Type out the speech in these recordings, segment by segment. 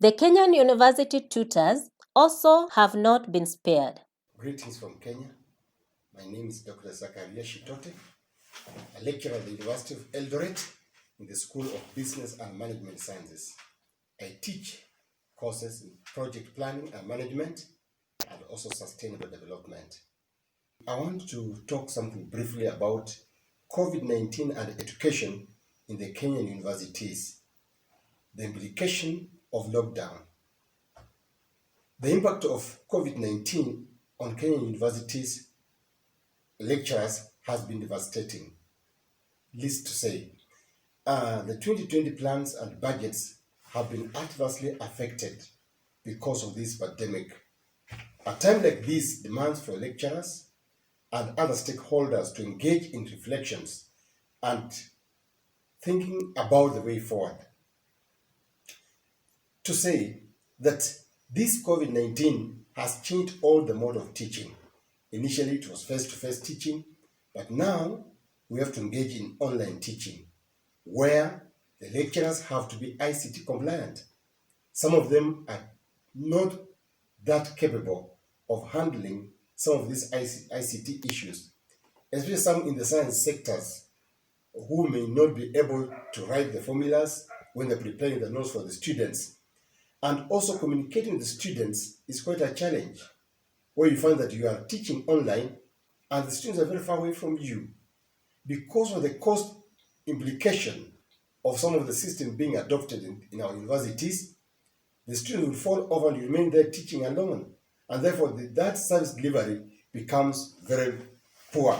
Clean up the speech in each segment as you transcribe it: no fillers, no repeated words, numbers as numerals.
The Kenyan university tutors also have not been spared. Greetings from Kenya. My name is Dr. Shayek Ahmed, a lecturer at the University of Eldoret in the School of Business and Management Sciences. I teach courses in project planning and management and also sustainable development. I want to talk something briefly about COVID-19 and education in the Kenyan universities, the implication of lockdown. The impact of COVID-19 on Kenyan universities lecturers has been devastating. Least to say, the 2020 plans and budgets have been adversely affected because of this pandemic. A time like this demands for lecturers and other stakeholders to engage in reflections and thinking about the way forward. To say that this COVID-19 has changed all the mode of teaching. Initially, it was face-to-face teaching, but now we have to engage in online teaching, where the lecturers have to be ICT compliant. Some of them are not that capable of handling some of these ICT issues, especially some in the science sectors who may not be able to write the formulas when they're preparing the notes for the students. And also communicating with the students is quite a challenge, where you find that you are teaching online and the students are very far away from you. Because of the cost implication of some of the systems being adopted in our universities, the students will fall over and remain there teaching alone. And therefore, that service delivery becomes very poor.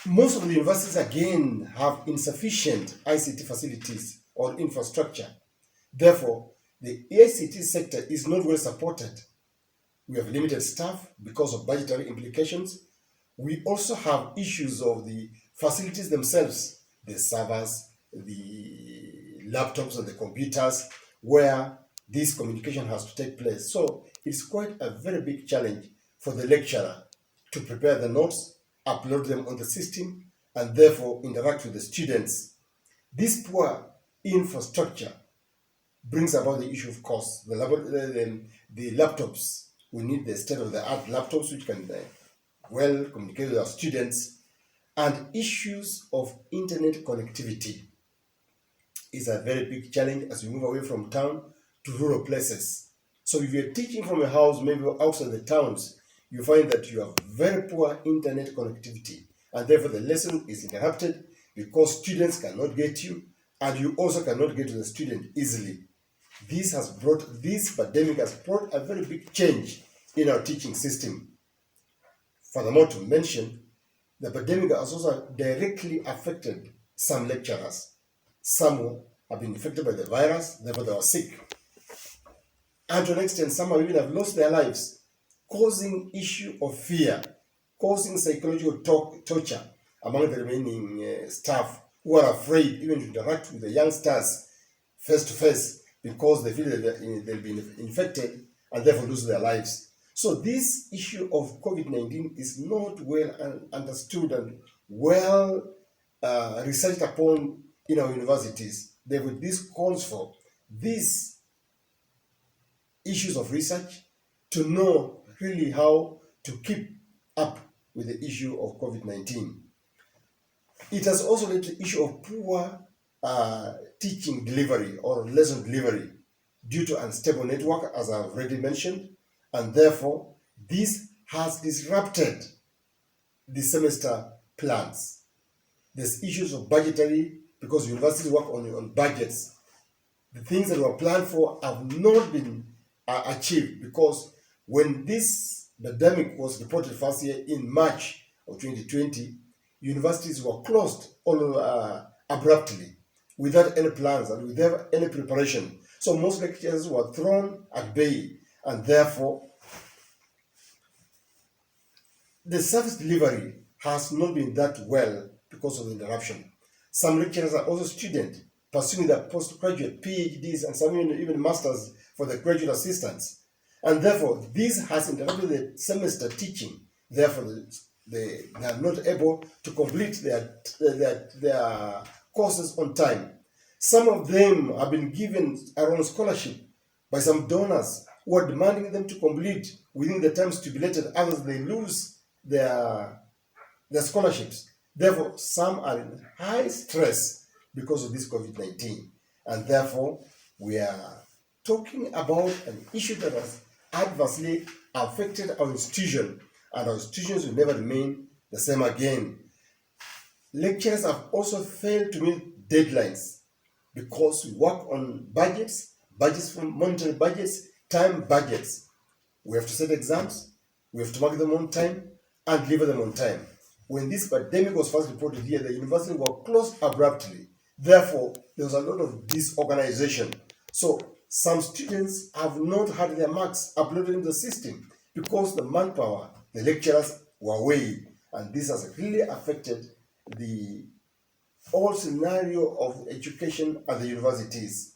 Most of the universities, again, have insufficient ICT facilities or infrastructure. Therefore, the ICT sector is not well supported. We have limited staff because of budgetary implications. We also have issues of the facilities themselves, the servers, the laptops and the computers, where this communication has to take place. So it's quite a very big challenge for the lecturer to prepare the notes, upload them on the system, and therefore interact with the students. This poor infrastructure brings about the issue of cost. The laptops, we need the state-of-the-art laptops which can well communicate with our students, and issues of internet connectivity is a very big challenge as we move away from town to rural places. So if you're teaching from a house, maybe outside the towns, you find that you have very poor internet connectivity, and therefore the lesson is interrupted because students cannot get you, and you also cannot get to the student easily. This pandemic has brought a very big change in our teaching system. Furthermore, to mention, the pandemic has also directly affected some lecturers. Some have been infected by the virus, therefore they were sick. And to an extent, some even have lost their lives, causing issue of fear, causing psychological torture among the remaining staff who are afraid even to interact with the youngsters face to face because they feel that they'll be infected and therefore lose their lives. So this issue of COVID-19 is not well understood and well researched upon in our universities. Therefore, this calls for these issues of research to know really how to keep up with the issue of COVID-19. It has also led to the issue of poor teaching delivery or lesson delivery due to unstable network, as I've already mentioned, and therefore this has disrupted the semester plans. There's issues of budgetary because universities work on budgets. The things that were planned for have not been achieved because when this pandemic was reported first year in March of 2020, universities were closed all abruptly without any plans and without any preparation. So most lecturers were thrown at bay, and therefore the service delivery has not been that well because of the interruption. Some lecturers are also students pursuing their postgraduate PhDs and some even masters for the graduate assistants. And therefore, this has interrupted the semester teaching. Therefore, they are not able to complete their courses on time. Some of them have been given their own scholarship by some donors who are demanding them to complete within the time stipulated, others they lose their scholarships. Therefore, some are in high stress because of this COVID-19. And therefore, we are talking about an issue that has adversely affected our institution, and our institutions will never remain the same again. Lecturers have also failed to meet deadlines because we work on budgets from monetary budgets, time budgets. We have to set exams, we have to mark them on time and deliver them on time. When this pandemic was first reported here, the university was closed abruptly. Therefore, there was a lot of disorganization. So some students have not had their marks uploaded in the system because the manpower, the lecturers were away, and this has really affected the whole scenario of education at the universities.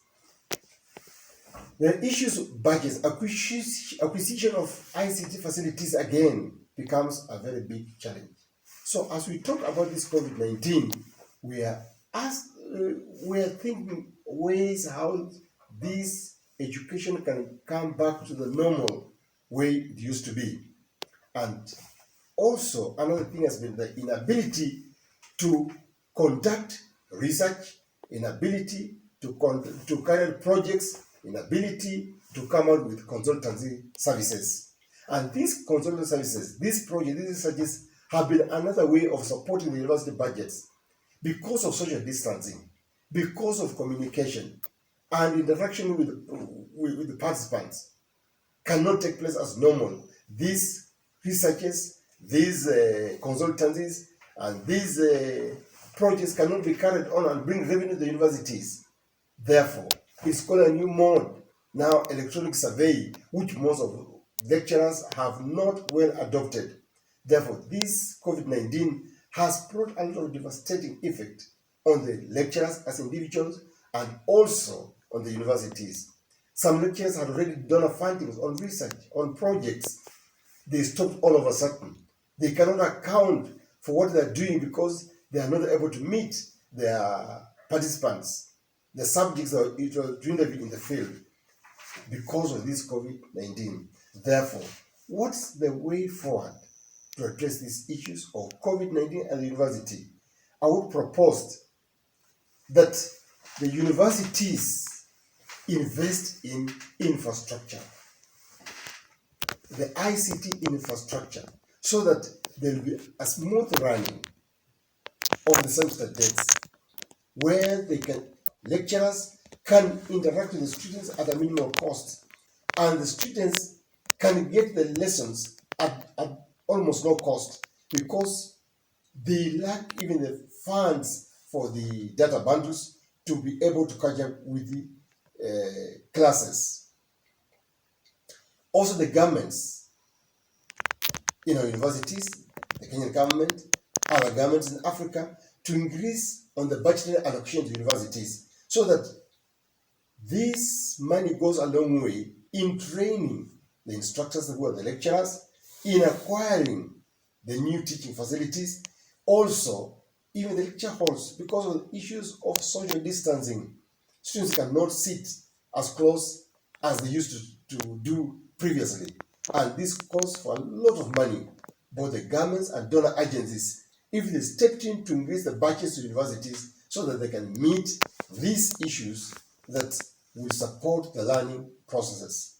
The issues of budgets, acquisition of ICT facilities again becomes a very big challenge. So as we talk about this COVID-19, we are thinking ways how this education can come back to the normal way it used to be. And also another thing has been the inability to conduct research, inability to carry out projects, inability to come out with consultancy services. And these consultancy services, these projects, these researches have been another way of supporting the university budgets because of social distancing, because of communication and interaction with the participants cannot take place as normal. These researches, these consultancies, and these projects cannot be carried on and bring revenue to the universities. Therefore, it's called a new mode, now electronic survey, which most of lecturers have not well adopted. Therefore, this COVID-19 has brought a lot of devastating effect on the lecturers as individuals and also on the universities. Some lecturers had already done a findings on research, on projects. They stopped all of a sudden. They cannot account for what they're doing because they are not able to meet their participants, the subjects that it was to interview in the field because of this COVID-19. Therefore, what's the way forward to address these issues of COVID-19 at the university? I would propose that the universities invest in infrastructure, the ICT infrastructure, so that there will be a smooth running of the semester dates, where lecturers can interact with the students at a minimal cost, and the students can get the lessons at almost no cost because they lack even the funds for the data bundles to be able to catch up with the classes. Also, the governments in our universities, the Kenyan government, other governments in Africa, to increase on the budgetary allocation to universities so that this money goes a long way in training the instructors who are the lecturers, in acquiring the new teaching facilities, also even the lecture halls, because of the issues of social distancing. Students cannot sit as close as they used to do previously, and this calls for a lot of money. Both the governments and donor agencies, if they stepped in to increase the budgets to universities so that they can meet these issues that will support the learning processes.